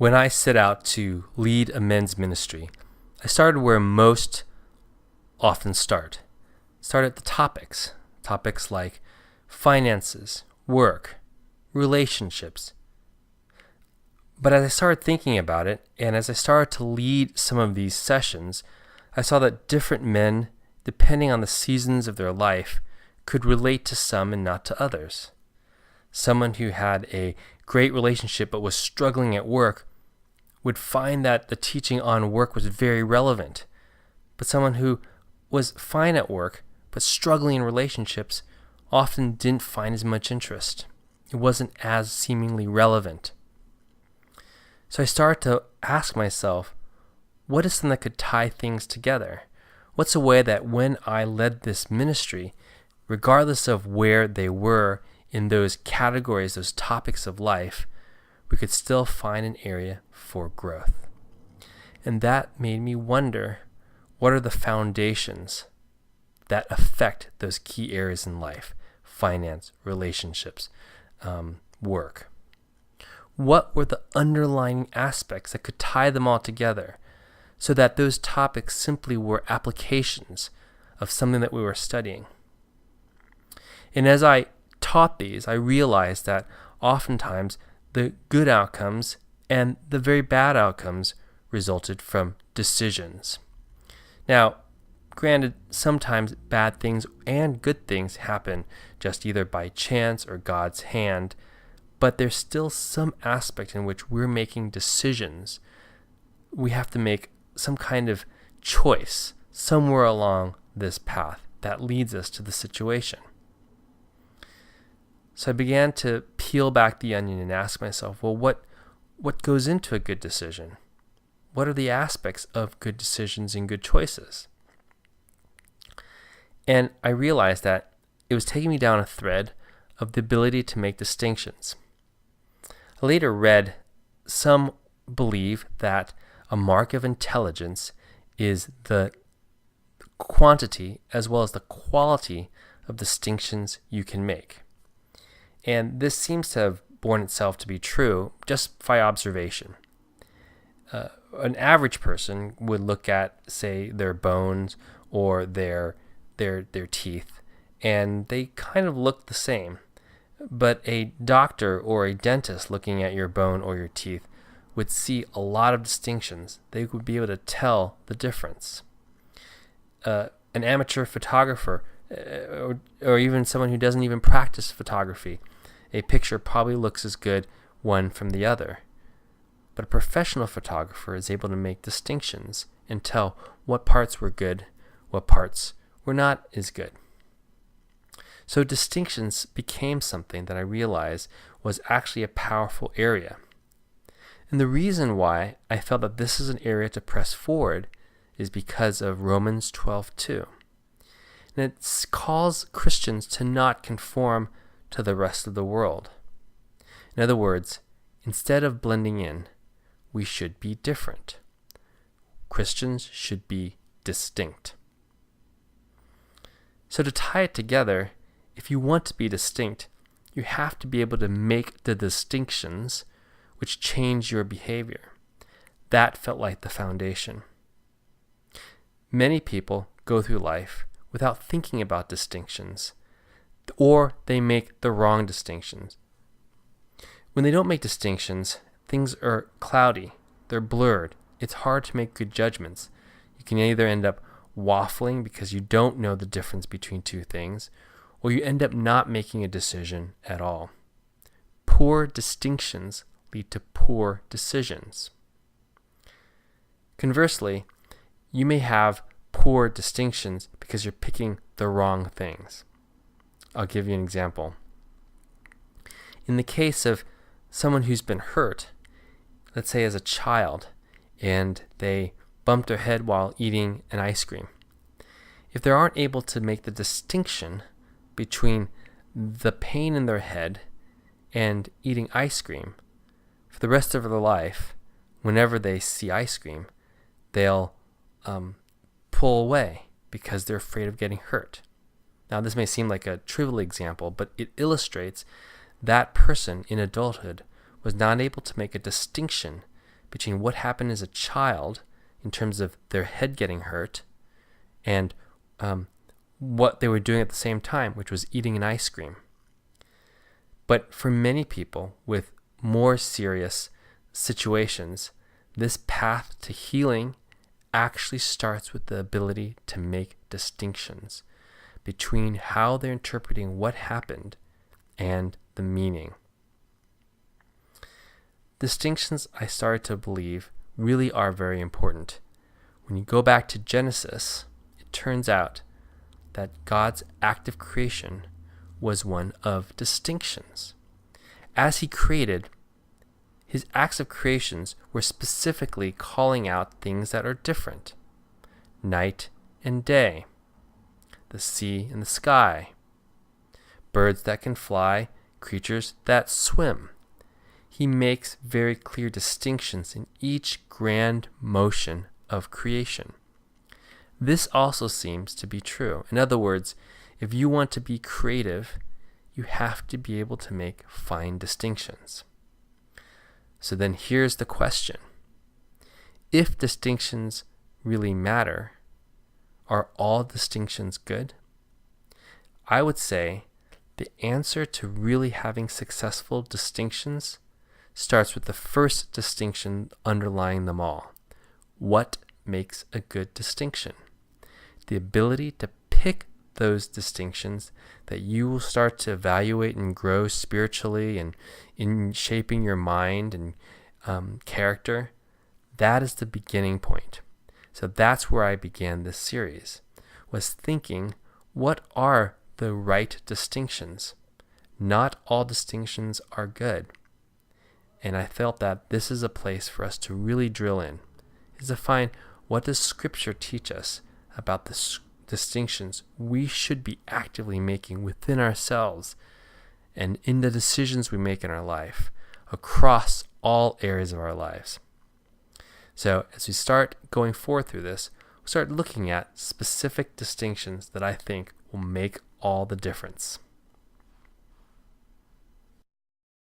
When I set out to lead a men's ministry, I started where most often start at the topics like finances, work, relationships. But as I started thinking about it, and as I started to lead some of these sessions, I saw that different men, depending on the seasons of their life, could relate to some and not to others. Someone who had a great relationship but was struggling at work would find that the teaching on work was very relevant. But someone who was fine at work but struggling in relationships often didn't find as much interest. It wasn't as seemingly relevant. So I started to ask myself, what is something that could tie things together? What's a way that when I led this ministry, regardless of where they were in those categories, those topics of life, we could still find an area for growth? And that made me wonder, what are the foundations that affect those key areas in life? Finance, relationships, work. What were the underlying aspects that could tie them all together so that those topics simply were applications of something that we were studying? And as I taught these, I realized that oftentimes the good outcomes and the very bad outcomes resulted from decisions. Now, granted, sometimes bad things and good things happen just either by chance or God's hand, but there's still some aspect in which we're making decisions. We have to make some kind of choice somewhere along this path that leads us to the situation. So I began to peel back the onion and ask myself, well, what goes into a good decision? What are the aspects of good decisions and good choices? And I realized that it was taking me down a thread of the ability to make distinctions. I later read some believe that a mark of intelligence is the quantity as well as the quality of distinctions you can make. And this seems to have borne itself to be true just by observation. An average person would look at, say, their bones or their teeth, and they kind of look the same. But a doctor or a dentist looking at your bone or your teeth would see a lot of distinctions. They would be able to tell the difference. An amateur photographer, or even someone who doesn't even practice photography, a picture probably looks as good one from the other. But a professional photographer is able to make distinctions and tell what parts were good, what parts were not as good. So distinctions became something that I realized was actually a powerful area. And the reason why I felt that this is an area to press forward is because of Romans 12:2. And it calls Christians to not conform to the rest of the world. In other words, instead of blending in, we should be different. Christians should be distinct. So to tie it together, if you want to be distinct, you have to be able to make the distinctions which change your behavior. That felt like the foundation. Many people go through life without thinking about distinctions, or they make the wrong distinctions. When they don't make distinctions, things are cloudy, they're blurred. It's hard to make good judgments. You can either end up waffling because you don't know the difference between two things, or you end up not making a decision at all. Poor distinctions lead to poor decisions. Conversely, you may have poor distinctions because you're picking the wrong things. I'll give you an example. In the case of someone who's been hurt, let's say as a child, and they bumped their head while eating an ice cream. If they aren't able to make the distinction between the pain in their head and eating ice cream, for the rest of their life, whenever they see ice cream, they'll pull away because they're afraid of getting hurt. Now, this may seem like a trivial example, but it illustrates that person in adulthood was not able to make a distinction between what happened as a child in terms of their head getting hurt and what they were doing at the same time, which was eating an ice cream. But for many people with more serious situations, this path to healing actually starts with the ability to make distinctions between how they're interpreting what happened and the meaning. Distinctions, I started to believe, really are very important. When you go back to Genesis, it turns out that God's act of creation was one of distinctions. As he created, his acts of creations were specifically calling out things that are different. Night and day, the sea and the sky, birds that can fly, creatures that swim. He makes very clear distinctions in each grand motion of creation. This also seems to be true. In other words, if you want to be creative, you have to be able to make fine distinctions. So then here's the question. If distinctions really matter, are all distinctions good? I would say the answer to really having successful distinctions starts with the first distinction underlying them all. What makes a good distinction? The ability to pick those distinctions that you will start to evaluate and grow spiritually and in shaping your mind and character. That is the beginning point. So that's where I began this series, was thinking, what are the right distinctions? Not all distinctions are good. And I felt that this is a place for us to really drill in, is to find, what does Scripture teach us about the distinctions we should be actively making within ourselves and in the decisions we make in our life across all areas of our lives. So as we start going forward through this, we'll start looking at specific distinctions that I think will make all the difference.